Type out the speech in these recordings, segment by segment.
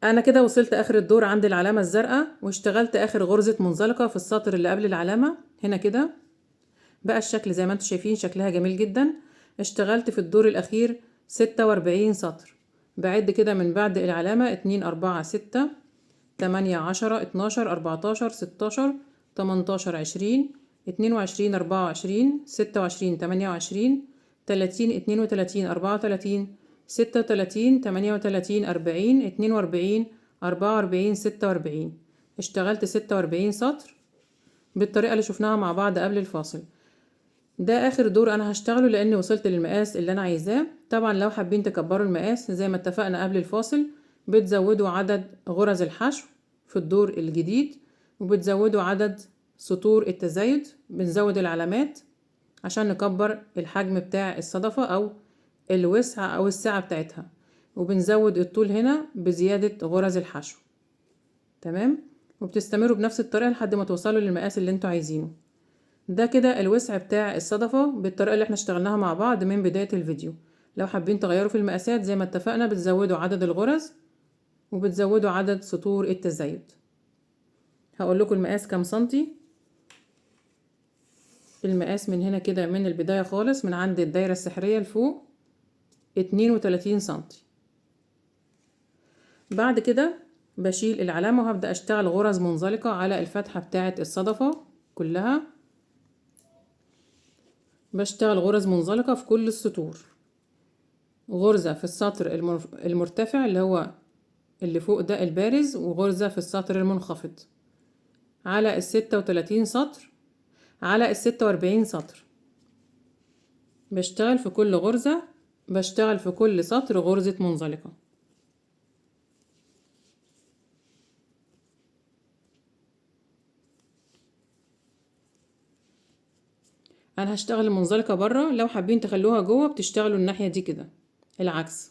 انا كده وصلت اخر الدور عند العلامة الزرقاء، واشتغلت اخر غرزة منزلقة في السطر اللي قبل العلامة هنا كده. بقى الشكل زي ما انتم شايفين شكلها جميل جدا. اشتغلت في الدور الاخير 46 سطر. بعد كده من بعد العلامة 2 4 6 8 10 12 14 16 18 20 22 24 26 28 30 32 34 36 38 40 42 44 46. اشتغلت 46 سطر بالطريقة اللي شفناها مع بعض قبل الفاصل. ده اخر دور انا هشتغله لاني وصلت للمقاس اللي انا عايزاه. طبعا لو حابين تكبروا المقاس زي ما اتفقنا قبل الفاصل، بتزودوا عدد غرز الحشو في الدور الجديد، وبتزودوا عدد سطور التزايد، بنزود العلامات عشان نكبر الحجم بتاع الصدفة او الوسع او السعة بتاعتها، وبنزود الطول هنا بزيادة غرز الحشو. تمام. وبتستمروا بنفس الطريقة لحد ما توصلوا للمقاس اللي انتوا عايزينه. ده كده الوسع بتاع الصدفة بالطريقة اللي احنا اشتغلناها مع بعض من بداية الفيديو. لو حابين تغيروا في المقاسات زي ما اتفقنا بتزودوا عدد الغرز وبتزودوا عدد سطور التزايد. هقول لكم المقاس كام سنتي. المقاس من هنا كده من البداية خالص من عند الدايرة السحرية لفوق 32 سنتي. بعد كده بشيل العلامة وهبدأ اشتغل غرز منزلقة على الفتحة بتاعة الصدفة كلها. بشتغل غرز منزلقة في كل السطور، غرزة في السطر المرتفع اللي هو اللي فوق ده البارز، وغرزة في السطر المنخفض على ال36 سطر، على ال46 سطر. بشتغل في كل غرزة، بشتغل في كل سطر غرزة منزلقة. انا هشتغل المنزلقة بره، لو حابين تخلوها جوه بتشتغلوا الناحية دي كده العكس.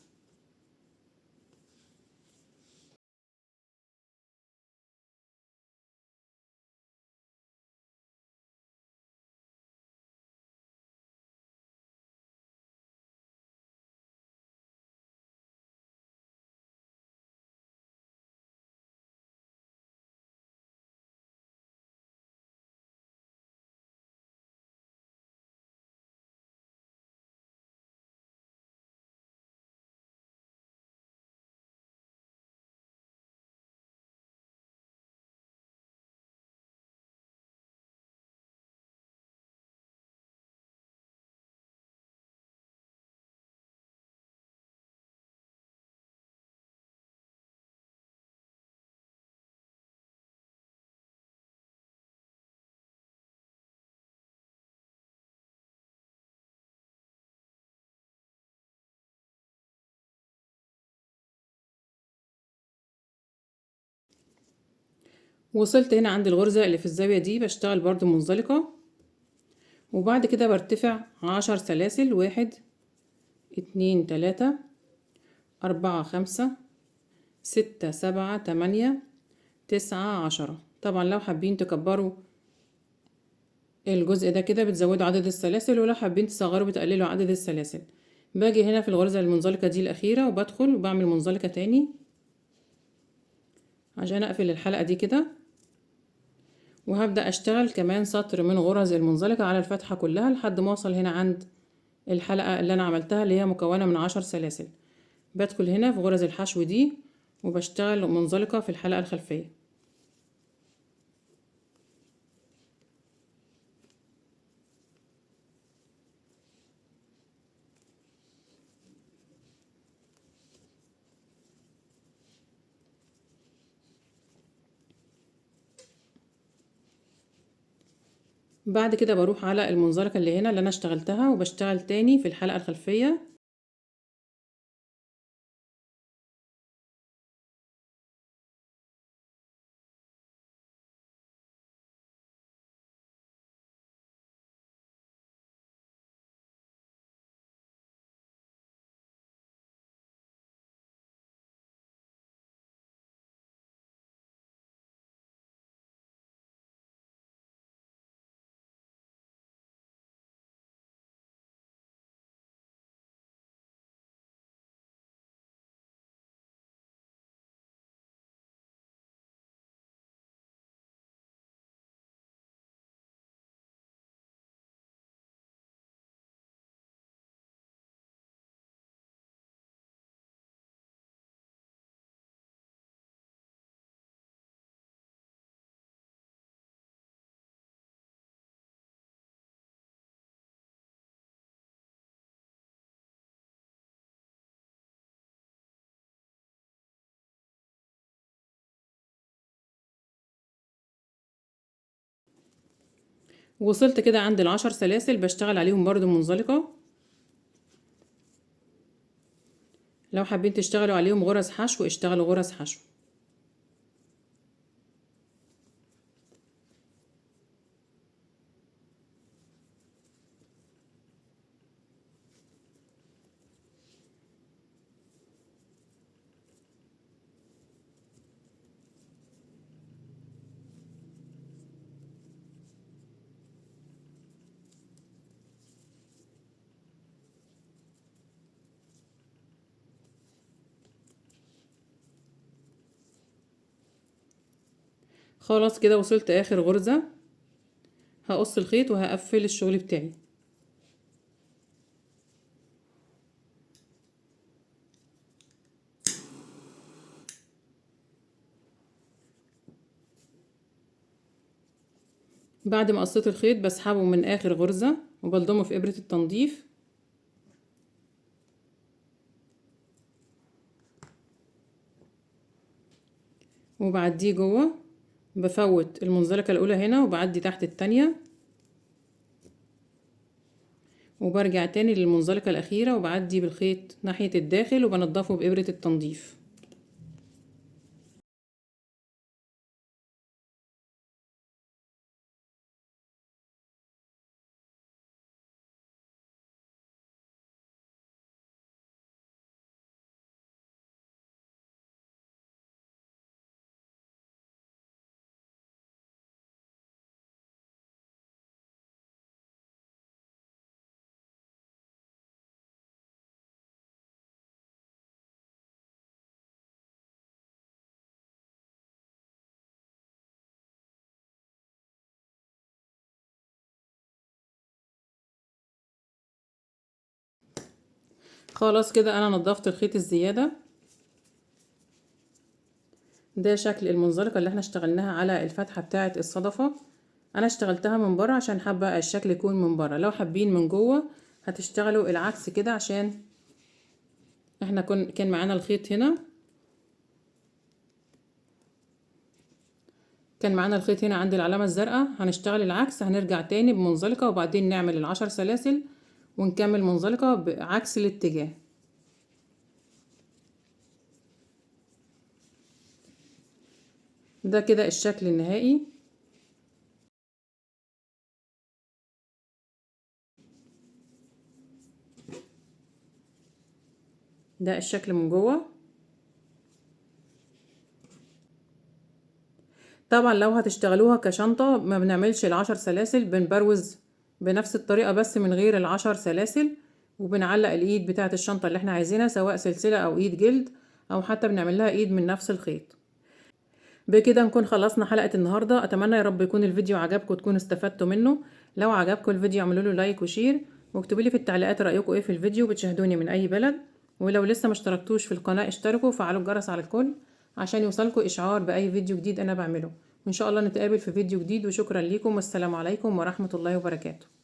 وصلت هنا عند الغرزة اللي في الزاوية دي، بشتغل برضو منزلقة، وبعد كده برتفع 10 سلاسل. 1 2 3 4 5 6 7 8 9 10. طبعا لو حابين تكبروا الجزء ده كده بتزودوا عدد السلاسل، ولو حابين تصغروا بتقللوا عدد السلاسل. باجي هنا في الغرزة المنزلقة دي الأخيرة وبدخل وبعمل منزلقة تاني عشان أقفل الحلقة دي كده، وهبدأ أشتغل كمان سطر من غرز المنزلقة على الفتحة كلها لحد ما أوصل هنا عند الحلقة اللي أنا عملتها اللي هي مكونة من 10 سلاسل. بدخل هنا في غرز الحشو دي وبشتغل منزلقة في الحلقة الخلفية. بعد كده بروح على المنزلقة اللي هنا اللي أنا اشتغلتها وبشتغل تاني في الحلقة الخلفية. وصلت كده عند ال10 سلاسل بشتغل عليهم برضو منزلقة. لو حابين تشتغلوا عليهم غرز حشو اشتغلوا غرز حشو. خلاص كده وصلت اخر غرزة، هقص الخيط وهقفل الشغل بتاعي. بعد ما قصيت الخيط بسحبه من اخر غرزة وبلضمه في ابرة التنظيف، وبعديه جوه، بفوت المنزلقة الاولى هنا وبعدي تحت التانية، وبرجع تاني للمنزلقة الاخيرة وبعدي بالخيط ناحية الداخل وبنضفه بابرة التنظيف. خلاص كده انا نضفت الخيط الزيادة. ده شكل المنزلقة اللي احنا اشتغلناها على الفتحة بتاعة الصدفة. انا اشتغلتها من بره عشان حابة الشكل يكون من بره، لو حابين من جوه هتشتغلوا العكس كده، عشان احنا كان معانا الخيط هنا، كان معانا الخيط هنا عند العلامة الزرقاء. هنشتغل العكس، هنرجع تاني بمنزلقة وبعدين نعمل ال10 سلاسل ونكمل منزلقة بعكس الاتجاه. ده كده الشكل النهائي. ده الشكل من جوه. طبعا لو هتشتغلوها كشنطة ما بنعملش ال10 سلاسل، بنبروز بنفس الطريقة بس من غير ال10 سلاسل، وبنعلق الايد بتاعة الشنطة اللي احنا عايزينها سواء سلسلة او ايد جلد، او حتى بنعمل لها ايد من نفس الخيط. بكده نكون خلصنا حلقة النهاردة. اتمنى يا رب يكون الفيديو عجبكم وتكونوا استفدتوا منه. لو عجبكم الفيديو اعملوا له لايك وشير، واكتبوا لي في التعليقات رأيكم ايه في الفيديو، بتشاهدوني من اي بلد. ولو لسه ما اشتركتوش في القناة اشتركوا وفعلوا الجرس على الكل عشان يوصلكم اشعار باي فيديو جديد انا بعمله. وان شاء الله نتقابل في فيديو جديد، وشكرا ليكم والسلام عليكم ورحمة الله وبركاته.